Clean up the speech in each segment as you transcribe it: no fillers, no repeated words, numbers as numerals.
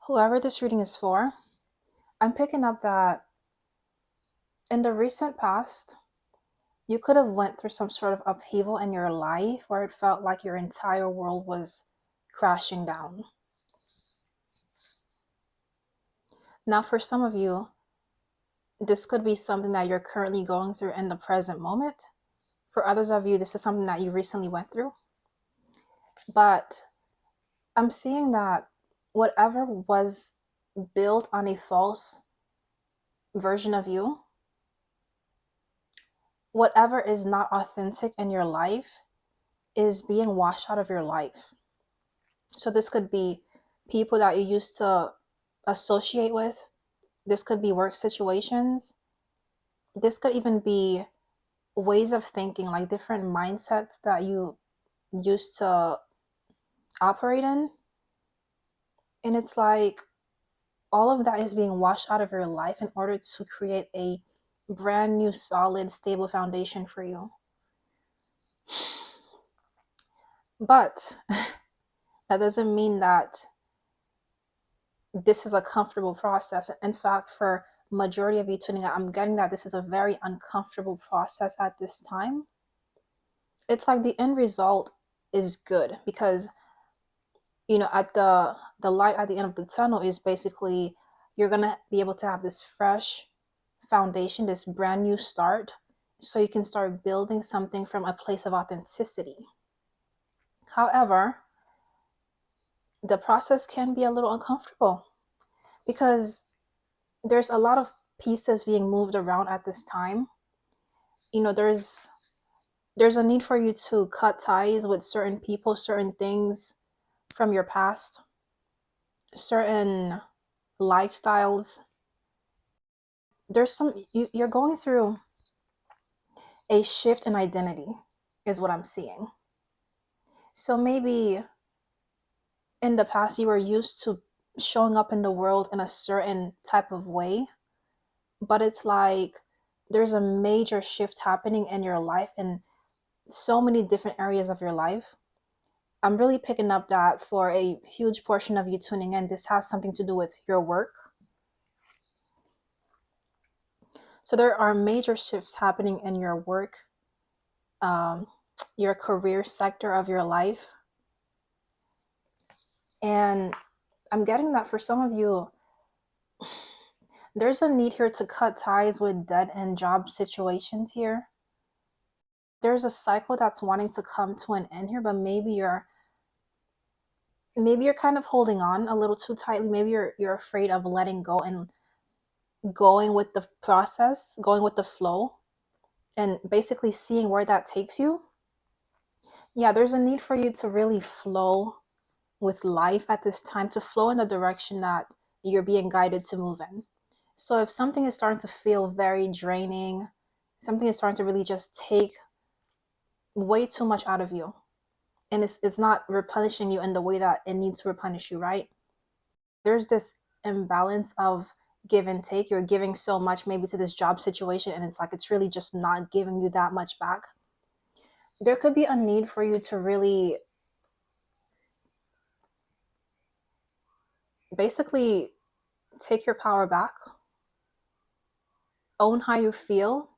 Whoever this reading is for, I'm picking up that in the recent past, you could have went through some sort of upheaval in your life where it felt like your entire world was crashing down. Now, for some of you, this could be something that you're currently going through in the present moment. For others of you, this is something that you recently went through. But I'm seeing that whatever was built on a false version of you, whatever is not authentic in your life, is being washed out of your life. So this could be people that you used to associate with. This could be work situations. This could even be ways of thinking, like different mindsets that you used to operate in. And it's like all of that is being washed out of your life in order to create a brand new, solid, stable foundation for you. But that doesn't mean that this is a comfortable process. In fact, for majority of you tuning out, I'm getting that this is a very uncomfortable process at this time. It's like the end result is good because at the light at the end of the tunnel is basically you're gonna be able to have this fresh foundation, this brand new start, so you can start building something from a place of authenticity. However, the process can be a little uncomfortable because there's a lot of pieces being moved around at this time. There's a need for you to cut ties with certain people, certain things from your past, certain lifestyles. You're going through a shift in identity is what I'm seeing. So maybe in the past you were used to showing up in the world in a certain type of way, but it's like there's a major shift happening in your life in so many different areas of your life. I'm really picking up that for a huge portion of you tuning in, this has something to do with your work. So there are major shifts happening in your work, your career sector of your life. And I'm getting that for some of you, there's a need here to cut ties with dead end job situations here. There's a cycle that's wanting to come to an end here, but maybe you're kind of holding on a little too tightly. Maybe you're afraid of letting go and going with the process, going with the flow, and basically seeing where that takes you. Yeah, there's a need for you to really flow with life at this time, to flow in the direction that you're being guided to move in. So if something is starting to feel very draining, something is starting to really just take way too much out of you, and it's not replenishing you in the way that it needs to replenish you, right? There's this imbalance of give and take. You're giving so much maybe to this job situation, and it's like it's really just not giving you that much back. There could be a need for you to really basically take your power back, own how you feel.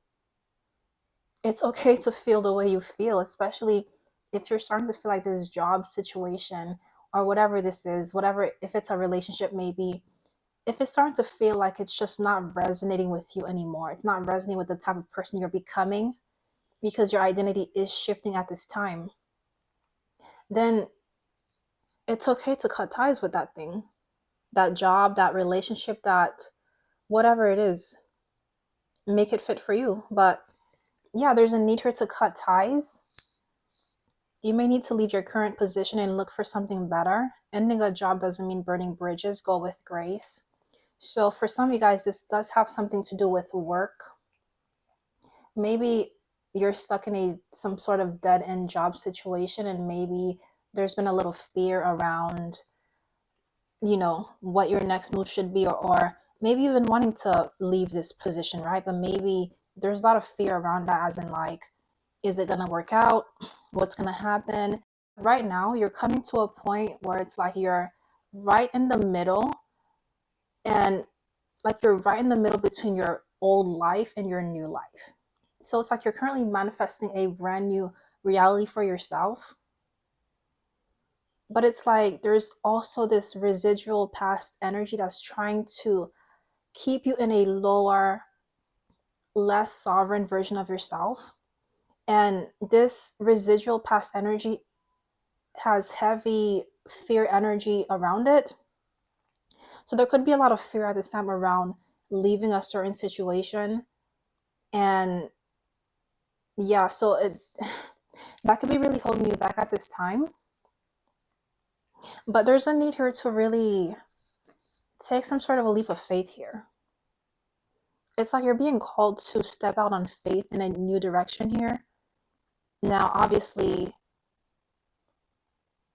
It's okay to feel the way you feel, especially if you're starting to feel like this job situation or whatever this is, whatever, if it's a relationship, maybe if it's starting to feel like it's just not resonating with you anymore, it's not resonating with the type of person you're becoming because your identity is shifting at this time, then it's okay to cut ties with that thing, that job, that relationship, that whatever it is. Make it fit for you. But yeah, there's a need here to cut ties. You may need to leave your current position and look for something better. Ending a job doesn't mean burning bridges. Go with grace. So for some of you guys, this does have something to do with work. Maybe you're stuck in some sort of dead end job situation, and maybe there's been a little fear around, what your next move should be, or maybe you've been wanting to leave this position, right? But maybe there's a lot of fear around that, as in like, is it gonna work out? What's gonna happen? Right now, you're coming to a point where it's like you're right in the middle And like you're right in the middle between your old life and your new life. So it's like you're currently manifesting a brand new reality for yourself. But it's like there's also this residual past energy that's trying to keep you in a lower, less sovereign version of yourself. And this residual past energy has heavy fear energy around it. So there could be a lot of fear at this time around leaving a certain situation. And yeah, so that could be really holding you back at this time. But there's a need here to really take some sort of a leap of faith here. It's like you're being called to step out on faith in a new direction here. Now, obviously,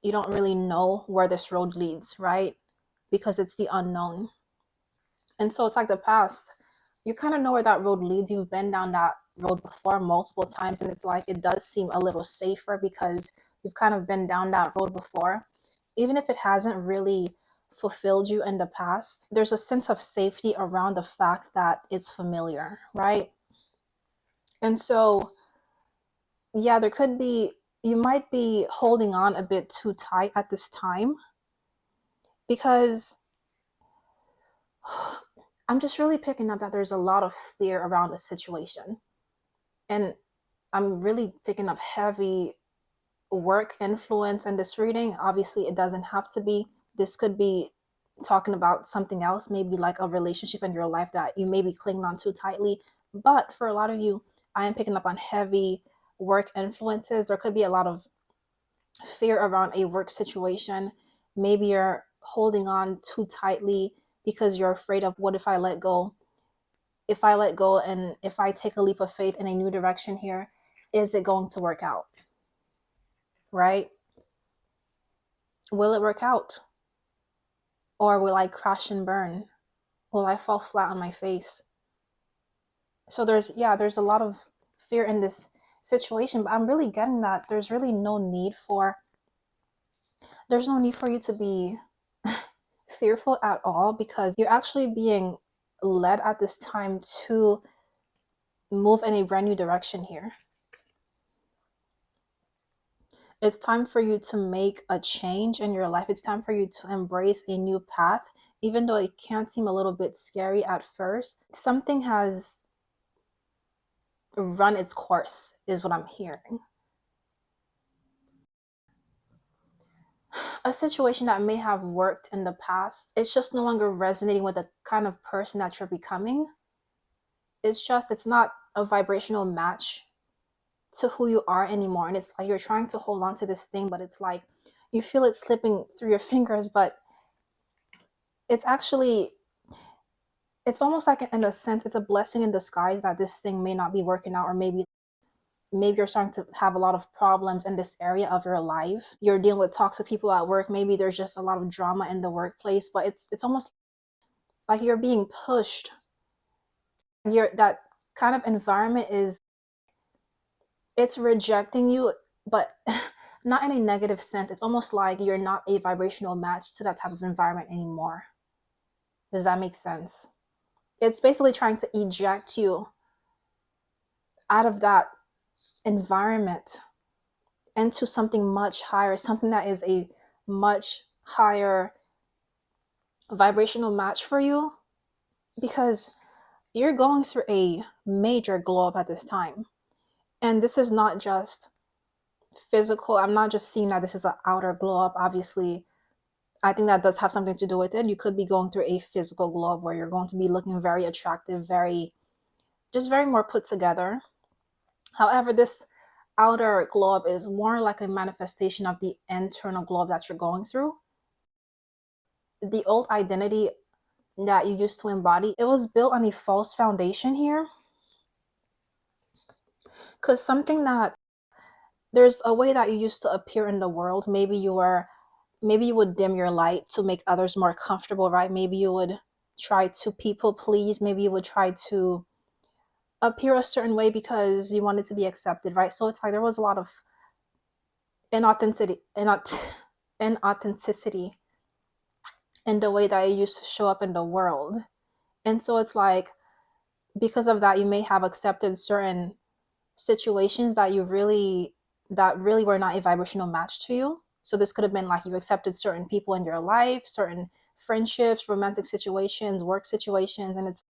you don't really know where this road leads, right? Because it's the unknown. And so it's like the past. You kind of know where that road leads. You've been down that road before multiple times, and it's like it does seem a little safer because you've kind of been down that road before. Even if it hasn't really fulfilled you in the past, there's a sense of safety around the fact that it's familiar, right? And so, yeah, there could be, you might be holding on a bit too tight at this time because I'm just really picking up that there's a lot of fear around the situation. And I'm really picking up heavy work influence in this reading. Obviously, it doesn't have to be. This could be talking about something else, maybe like a relationship in your life that you may be clinging on too tightly. But for a lot of you, I am picking up on heavy work influences. There could be a lot of fear around a work situation. Maybe you're holding on too tightly because you're afraid of what if I let go? If I let go and if I take a leap of faith in a new direction here, is it going to work out? Right? Will it work out? Or will I crash and burn? Will I fall flat on my face? So there's a lot of fear in this situation, but I'm really getting that there's really no need for you to be fearful at all because you're actually being led at this time to move in a brand new direction here. It's time for you to make a change in your life. It's time for you to embrace a new path, even though it can seem a little bit scary at first. Something has run its course, is what I'm hearing. A situation that may have worked in the past, it's just no longer resonating with the kind of person that you're becoming. It's not a vibrational match to who you are anymore. And it's like you're trying to hold on to this thing, but it's like you feel it slipping through your fingers, but it's actually, it's almost like in a sense, it's a blessing in disguise that this thing may not be working out, or maybe you're starting to have a lot of problems in this area of your life. You're dealing with toxic people at work. Maybe there's just a lot of drama in the workplace, but it's almost like you're being pushed. That kind of environment is, it's rejecting you, but not in a negative sense. It's almost like you're not a vibrational match to that type of environment anymore. Does that make sense? It's basically trying to eject you out of that environment into something much higher, something that is a much higher vibrational match for you, because you're going through a major glow up at this time. And this is not just physical. I'm not just seeing that this is an outer glow up. Obviously, I think that does have something to do with it. You could be going through a physical glow up where you're going to be looking very attractive, very more put together. However, this outer glow up is more like a manifestation of the internal glow up that you're going through. The old identity that you used to embody, it was built on a false foundation here. Because something that, there's a way that you used to appear in the world. Maybe you would dim your light to make others more comfortable, right? Maybe you would try to people please. Maybe you would try to appear a certain way because you wanted to be accepted, right? So it's like there was a lot of inauthenticity in the way that it used to show up in the world. And so it's like, because of that, you may have accepted certain situations that really were not a vibrational match to you. So this could have been like you accepted certain people in your life, certain friendships, romantic situations, work situations, and it's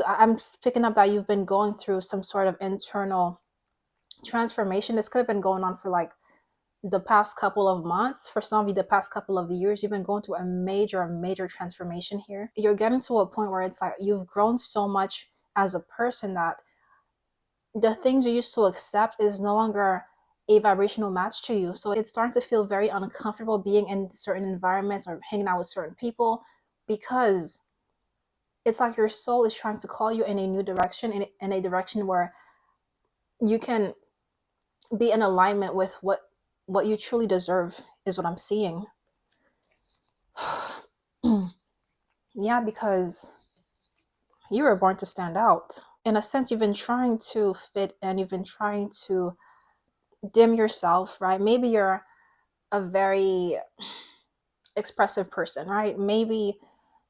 I'm picking up that you've been going through some sort of internal transformation. This could have been going on for like the past couple of months. For some of you, the past couple of years, you've been going through a major transformation here. You're getting to a point where it's like you've grown so much as a person that the things you used to accept is no longer a vibrational match to you. So it's starting to feel very uncomfortable being in certain environments or hanging out with certain people, because it's like your soul is trying to call you in a new direction, in a direction where you can be in alignment with what you truly deserve, is what I'm seeing. Yeah, because you were born to stand out. In a sense, you've been trying to fit and you've been trying to dim yourself, right? Maybe you're a very expressive person, right? Maybe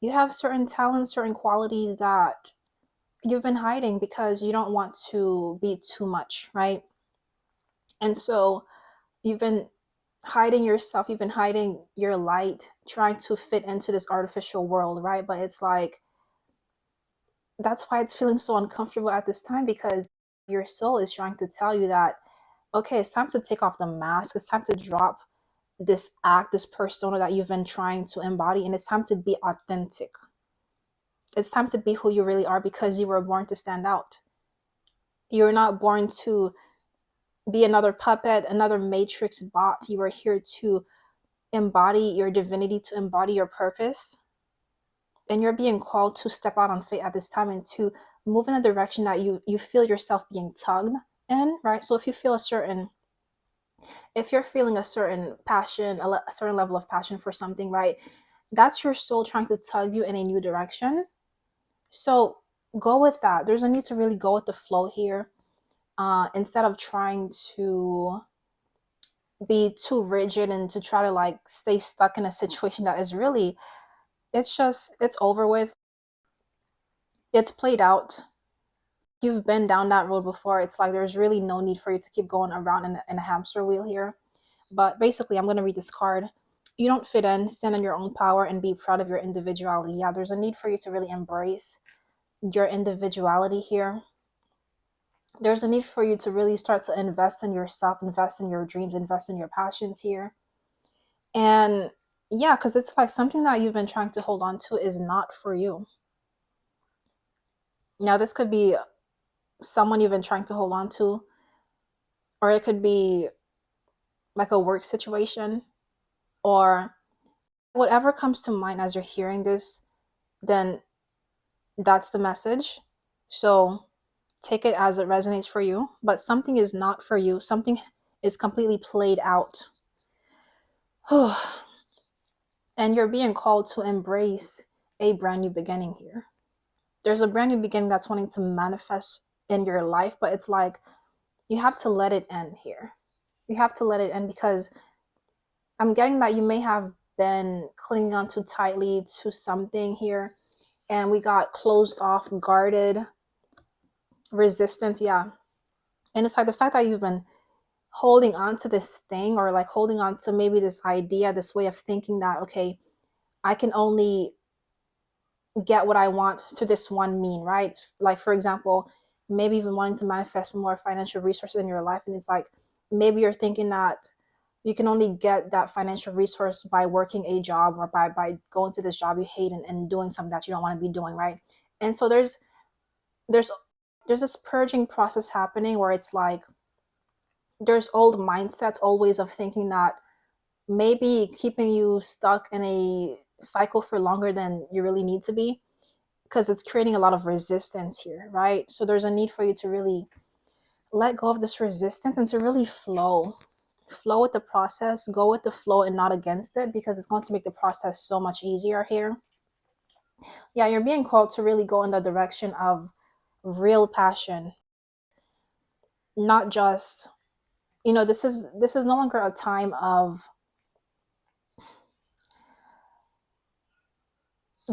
you have certain talents, certain qualities that you've been hiding because you don't want to be too much, right? And so you've been hiding yourself, you've been hiding your light, trying to fit into this artificial world, right? But it's like, that's why it's feeling so uncomfortable at this time, because your soul is trying to tell you that, okay, it's time to take off the mask, it's time to drop this act, this persona that you've been trying to embody, and it's time to be authentic. It's time to be who you really are, because you were born to stand out. You're not born to be another puppet, another matrix bot. You are here to embody your divinity, to embody your purpose. And you're being called to step out on faith at this time and to move in a direction that you feel yourself being tugged in, right? So if you feel a certain, if you're feeling a certain passion, a certain level of passion for something, right? That's your soul trying to tug you in a new direction. So go with that. There's a need to really go with the flow here, instead of trying to be too rigid and to try to like stay stuck in a situation that is really, it's over with. It's played out. You've been down that road before. It's like there's really no need for you to keep going around in a hamster wheel here. But basically, I'm going to read this card. You don't fit in, stand in your own power, and be proud of your individuality. Yeah, there's a need for you to really embrace your individuality here. There's a need for you to really start to invest in yourself, invest in your dreams, invest in your passions here. And yeah, because it's like something that you've been trying to hold on to is not for you. Now, this could be someone you've been trying to hold on to, or it could be like a work situation, or whatever comes to mind as you're hearing this, then that's the message. So take it as it resonates for you. But something is not for you, something is completely played out. And you're being called to embrace a brand new beginning here. There's a brand new beginning that's wanting to manifest in your life, but it's like you have to let it end here. You have to let it end, because I'm getting that you may have been clinging on too tightly to something here, and we got closed off, guarded, resistance. Yeah. And it's like the fact that you've been holding on to this thing, or like holding on to maybe this idea, this way of thinking that, okay, I can only get what I want to this one mean, right? Like, for example, maybe even wanting to manifest more financial resources in your life. And it's like, maybe you're thinking that you can only get that financial resource by working a job, or by going to this job you hate, and doing something that you don't want to be doing, right? And so there's there's this purging process happening, where it's like there's old mindsets, old ways of thinking that maybe keeping you stuck in a cycle for longer than you really need to be, because it's creating a lot of resistance here, right? So there's a need for you to really let go of this resistance and to really flow with the process, go with the flow and not against it, because it's going to make the process so much easier here. Yeah, you're being called to really go in the direction of real passion, not just, this is no longer a time of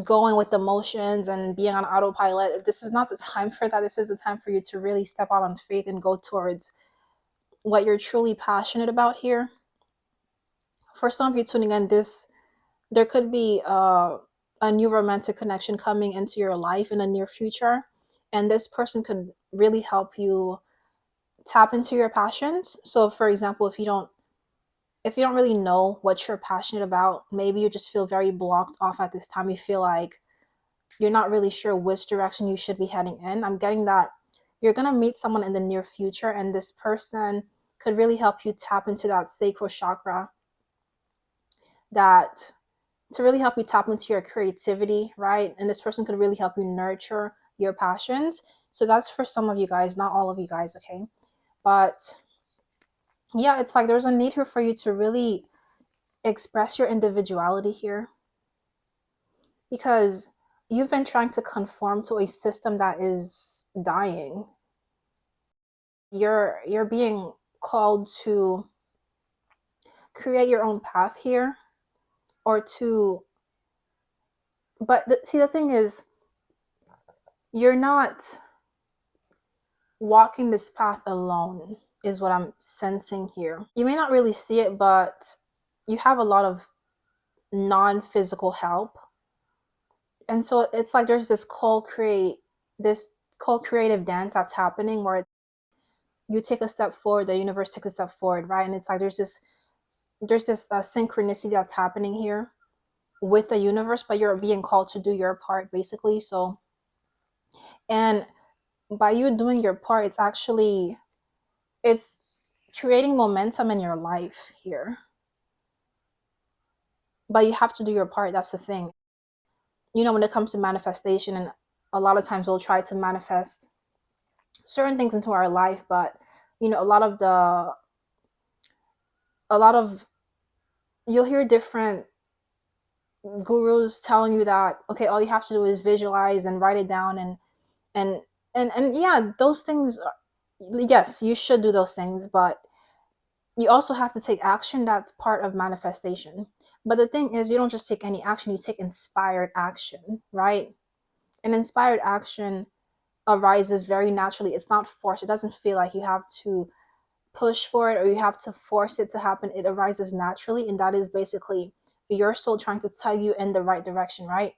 going with emotions and being on autopilot. This is not the time for that. This is the time for you to really step out on faith and go towards what you're truly passionate about here. For some of you tuning in, this there could be a new romantic connection coming into your life in the near future, and this person could really help you tap into your passions. So, for example, if you don't really know what you're passionate about, maybe you just feel very blocked off at this time. You feel like you're not really sure which direction you should be heading in. I'm getting that you're going to meet someone in the near future, and this person could really help you tap into that sacral chakra, that to really help you tap into your creativity, right? And this person could really help you nurture your passions. So that's for some of you guys, not all of you guys, okay? But yeah, it's like there's a need here for you to really express your individuality here, because you've been trying to conform to a system that is dying. You're being called to create your own path here, or to but see, the thing is, you're not walking this path alone, is what I'm sensing here. You may not really see it, but you have a lot of non-physical help. And so it's like there's this co-creative dance that's happening, where you take a step forward, the universe takes a step forward, right? And it's like there's this synchronicity that's happening here with the universe, but you're being called to do your part, basically. So, and by you doing your part, it's creating momentum in your life here. But you have to do your part. That's the thing. When it comes to manifestation, and a lot of times we'll try to manifest certain things into our life, but a lot of you'll hear different gurus telling you that, okay, all you have to do is visualize and write it down, and and yeah, those things, yes, you should do those things, but you also have to take action. That's part of manifestation. But the thing is, you don't just take any action, you take inspired action, right? And inspired action arises very naturally. It's not forced. It doesn't feel like you have to push for it or you have to force it to happen. It arises naturally, and that is basically your soul trying to tell you in the right direction, right?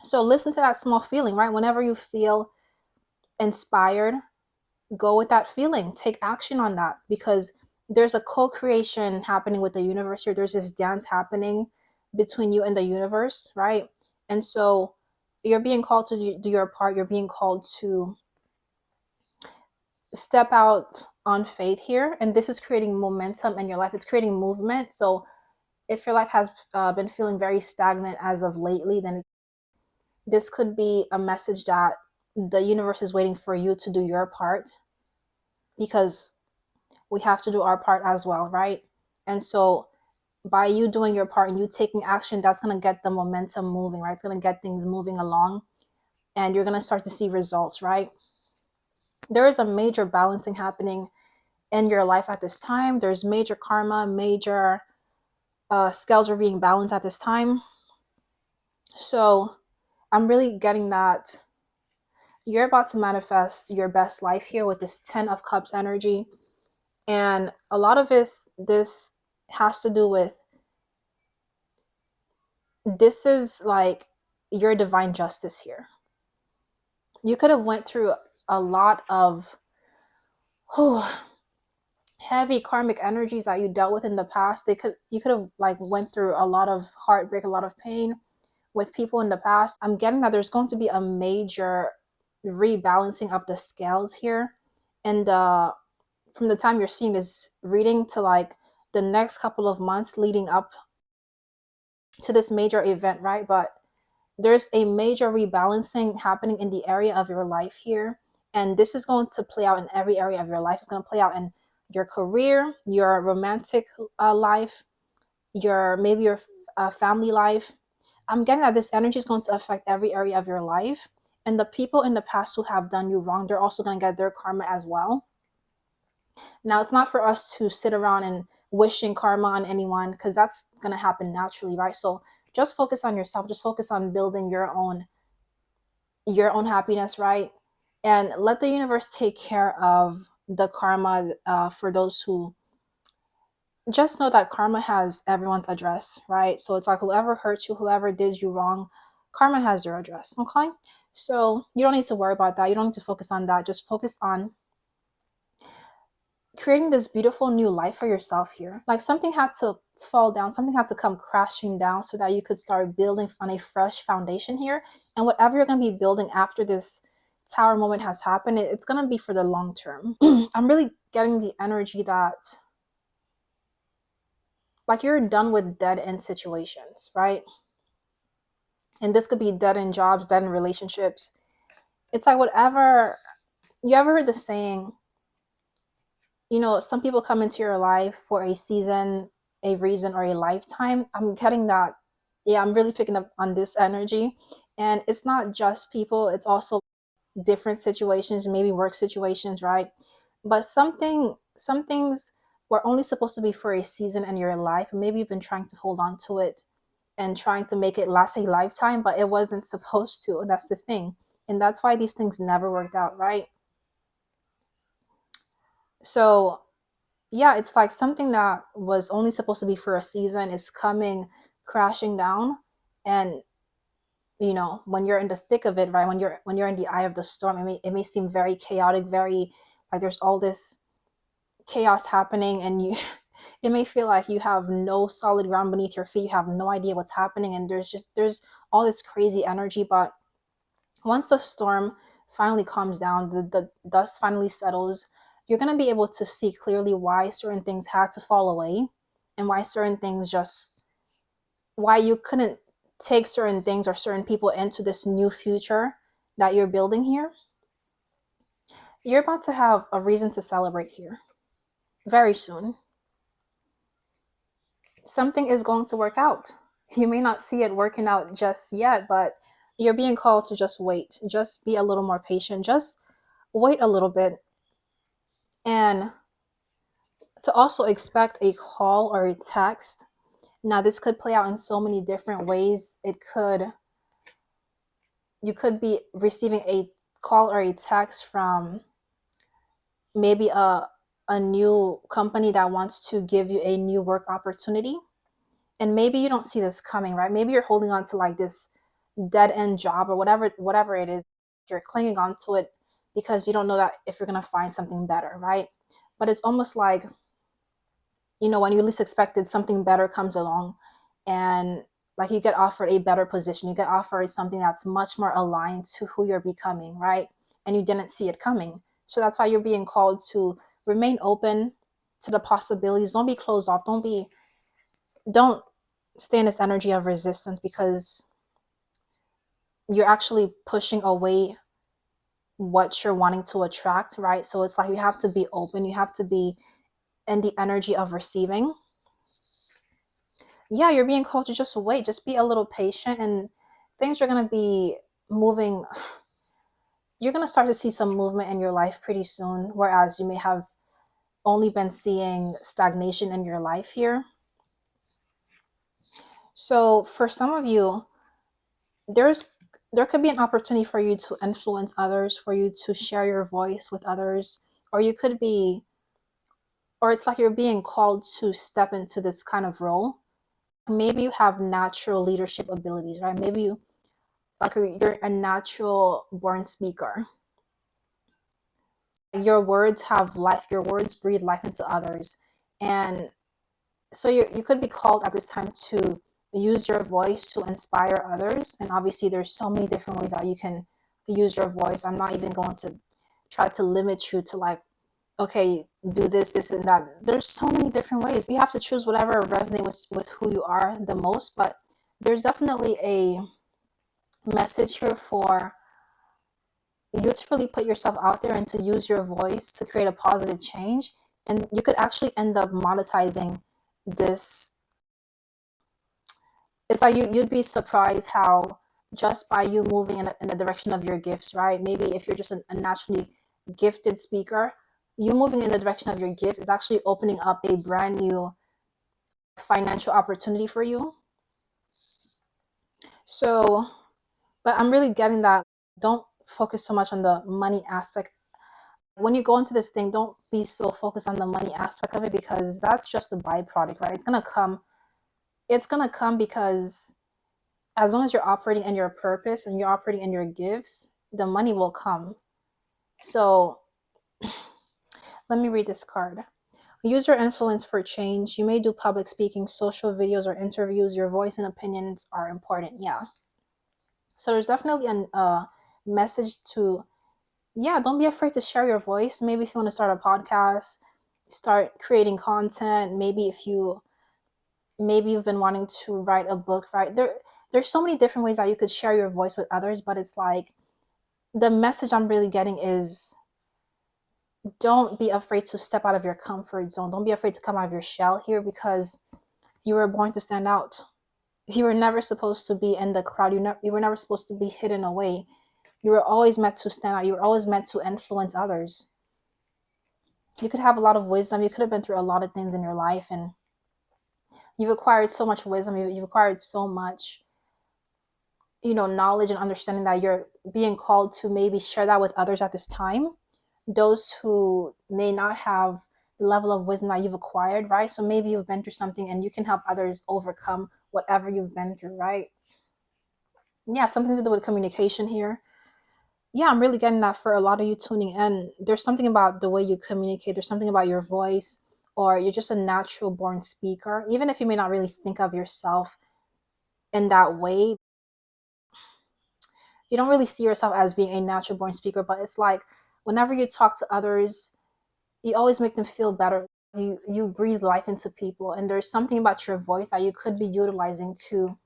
So listen to that small feeling, right? Whenever you feel inspired, go with that feeling, take action on that, because there's a co-creation happening with the universe here. There's this dance happening between you and the universe, right? And so you're being called to do your part. You're being called to step out on faith here, and this is creating momentum in your life. It's creating movement. So if your life has been feeling very stagnant as of lately, then this could be a message that the universe is waiting for you to do your part, because we have to do our part as well, right? And so by you doing your part and you taking action, that's going to get the momentum moving, right? It's going to get things moving along, and you're going to start to see results, right? There is a major balancing happening in your life at this time. There's major karma, major scales are being balanced at this time. So I'm really getting that you're about to manifest your best life here with this 10 of Cups energy. And a lot of this has to do with, this is like your divine justice here. You could have went through a lot of heavy karmic energies that you dealt with in the past. You could have like went through a lot of heartbreak, a lot of pain with people in the past. I'm getting that there's going to be a major rebalancing of the scales here, and from the time you're seeing this reading to like the next couple of months leading up to this major event, right? But there's a major rebalancing happening in the area of your life here, and this is going to play out in every area of your life. It's going to play out in your career, your romantic life, your family life. I'm getting that this energy is going to affect every area of your life, and the people in the past who have done you wrong, they're also going to get their karma as well. Now, it's not for us to sit around and wishing karma on anyone, because that's going to happen naturally, right? So just focus on yourself. Just focus on building your own happiness, right? And let the universe take care of the karma, for those who just know that karma has everyone's address, right? So it's like whoever hurt you, whoever did you wrong, karma has your address, okay? So you don't need to worry about that. You don't need to focus on that. Just focus on creating this beautiful new life for yourself here. Like something had to fall down, something had to come crashing down so that you could start building on a fresh foundation here. And whatever you're going to be building after this tower moment has happened, it's going to be for the long term. I'm really getting the energy that like you're done with dead end situations, right? And this could be dead end jobs, dead end relationships. It's like whatever, you ever heard the saying, some people come into your life for a season, a reason, or a lifetime. I'm getting that. Yeah, I'm really picking up on this energy. And it's not just people, it's also different situations, maybe work situations, right? But some things were only supposed to be for a season in your life. Maybe you've been trying to hold on to it and trying to make it last a lifetime, but it wasn't supposed to. That's the thing. And that's why these things never worked out, right? So yeah, it's like something that was only supposed to be for a season is coming crashing down. And when you're in the thick of it, right, when you're in the eye of the storm, it may seem very chaotic, very like there's all this chaos happening, and you it may feel like you have no solid ground beneath your feet. You have no idea what's happening, and there's all this crazy energy. But once the storm finally calms down, the dust finally settles, you're going to be able to see clearly why certain things had to fall away, and why certain things just, why you couldn't take certain things or certain people into this new future that you're building here. You're about to have a reason to celebrate here very soon. Something is going to work out. You may not see it working out just yet, but you're being called to just wait. Just be a little more patient. Just wait a little bit, and to also expect a call or a text. Now, this could play out in so many different ways. You could be receiving a call or a text from maybe a new company that wants to give you a new work opportunity. And maybe you don't see this coming, right? Maybe you're holding on to like this dead end job or whatever it is. You're clinging on to it because you don't know that if you're going to find something better, right? But it's almost like, when you least expected, something better comes along, and like you get offered a better position, you get offered something that's much more aligned to who you're becoming, right? And you didn't see it coming. So that's why you're being called to remain open to the possibilities. Don't be closed off. Don't stay in this energy of resistance, because you're actually pushing away what you're wanting to attract, right? So it's like you have to be open, you have to be in the energy of receiving. Yeah, you're being called to just wait, just be a little patient, and things are going to be moving. You're going to start to see some movement in your life pretty soon, whereas you may have only been seeing stagnation in your life here. So for some of you, there's there could be an opportunity for you to influence others, for you to share your voice with others, or you could be, or it's like you're being called to step into this kind of role. Maybe you have natural leadership abilities, right? Maybe you're a natural born speaker. Your words have life, your words breathe life into others. And so you could be called at this time to use your voice to inspire others. And obviously there's so many different ways that you can use your voice. I'm not even going to try to limit you to like, okay, do this and that. There's so many different ways. You have to choose whatever resonates with who you are the most. But there's definitely a message here for you to really put yourself out there and to use your voice to create a positive change. And you could actually end up monetizing this. It's like you'd be surprised how just by you moving in the direction of your gifts, right? Maybe if you're just a naturally gifted speaker, you moving in the direction of your gift is actually opening up a brand new financial opportunity for you. So, but I'm really getting that. Don't focus so much on the money aspect. When you go into this thing, don't be so focused on the money aspect of it, because that's just a byproduct, right? It's gonna come. It's gonna come because as long as you're operating in your purpose and you're operating in your gifts, the money will come. So let me read this card. Use your influence for change. You may do public speaking, social videos, or interviews. Your voice and opinions are important. Yeah. So there's definitely a message to, yeah, don't be afraid to share your voice. Maybe if you want to start a podcast, start creating content. Maybe you've been wanting to write a book, right? There's so many different ways that you could share your voice with others, but it's like the message I'm really getting is don't be afraid to step out of your comfort zone. Don't be afraid to come out of your shell here, because you were born to stand out. You were never supposed to be in the crowd. You were never supposed to be hidden away. You were always meant to stand out. You were always meant to influence others. You could have a lot of wisdom. You could have been through a lot of things in your life, and you've acquired so much wisdom. You've acquired so much, knowledge and understanding, that you're being called to maybe share that with others at this time. Those who may not have the level of wisdom that you've acquired, right? So maybe you've been through something and you can help others overcome whatever you've been through, right? Yeah, something to do with communication here. Yeah, I'm really getting that for a lot of you tuning in. There's something about the way you communicate, there's something about your voice, or you're just a natural born speaker. Even if you may not really think of yourself in that way, you don't really see yourself as being a natural born speaker, but it's like whenever you talk to others, you always make them feel better. You breathe life into people, and there's something about your voice that you could be utilizing to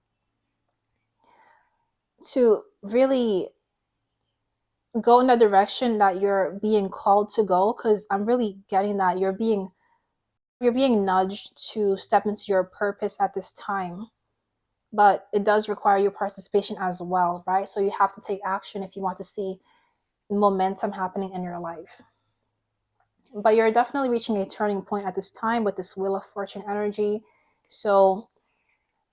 really go in the direction that you're being called to go. Because I'm really getting that you're being nudged to step into your purpose at this time, but it does require your participation as well, right? So you have to take action if you want to see momentum happening in your life. But you're definitely reaching a turning point at this time with this Wheel of Fortune energy. So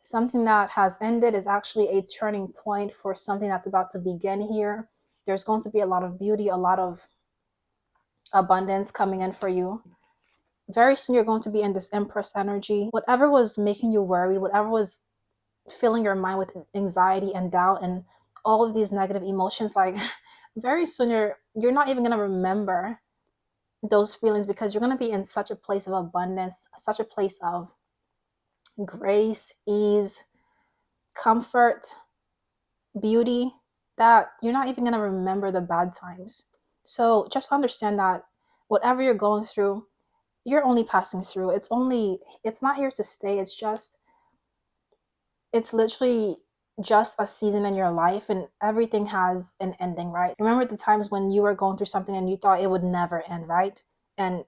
something that has ended is actually a turning point for something that's about to begin here. There's going to be a lot of beauty, a lot of abundance coming in for you. Very soon you're going to be in this Empress energy. Whatever was making you worried, whatever was filling your mind with anxiety and doubt and all of these negative emotions, like very soon you're not even going to remember those feelings, because you're going to be in such a place of abundance, such a place of grace, ease, comfort, beauty, that you're not even going to remember the bad times. So just understand that whatever you're going through, you're only passing through. It's not here to stay. It's literally just a season in your life, and everything has an ending, right? Remember the times when you were going through something and you thought it would never end, right? And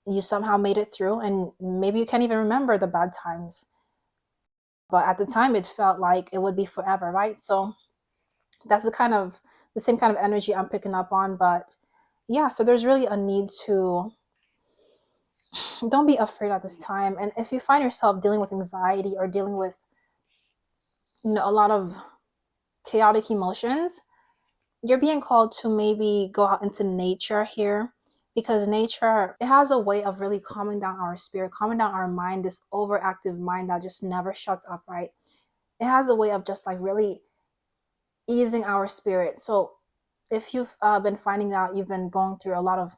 you somehow made it through, and maybe you can't even remember the bad times, but at the time it felt like it would be forever, right? So that's the same kind of energy I'm picking up on. But yeah, so there's really a need to don't be afraid at this time. And if you find yourself dealing with anxiety or dealing with a lot of chaotic emotions, you're being called to maybe go out into nature here, because nature, it has a way of really calming down our spirit, calming down our mind, this overactive mind that just never shuts up, right? It has a way of just like really easing our spirit. So if you've been finding that you've been going through a lot of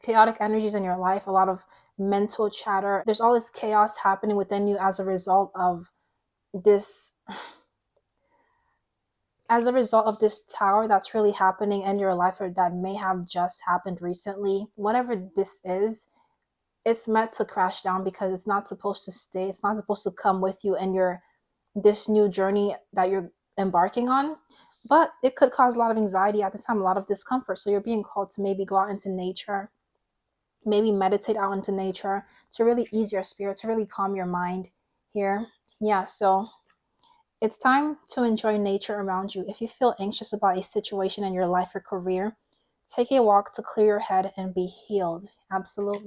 chaotic energies in your life, a lot of mental chatter, there's all this chaos happening within you this as a result of this tower that's really happening in your life, or that may have just happened recently. Whatever this is, it's meant to crash down, because it's not supposed to stay. It's not supposed to come with you in this new journey that you're embarking on. But it could cause a lot of anxiety at this time, a lot of discomfort. So you're being called to maybe go out into nature, maybe meditate out into nature, to really ease your spirit, to really calm your mind here. Yeah, so it's time to enjoy nature around you. If you feel anxious about a situation in your life or career, take a walk to clear your head and be healed. Absolutely.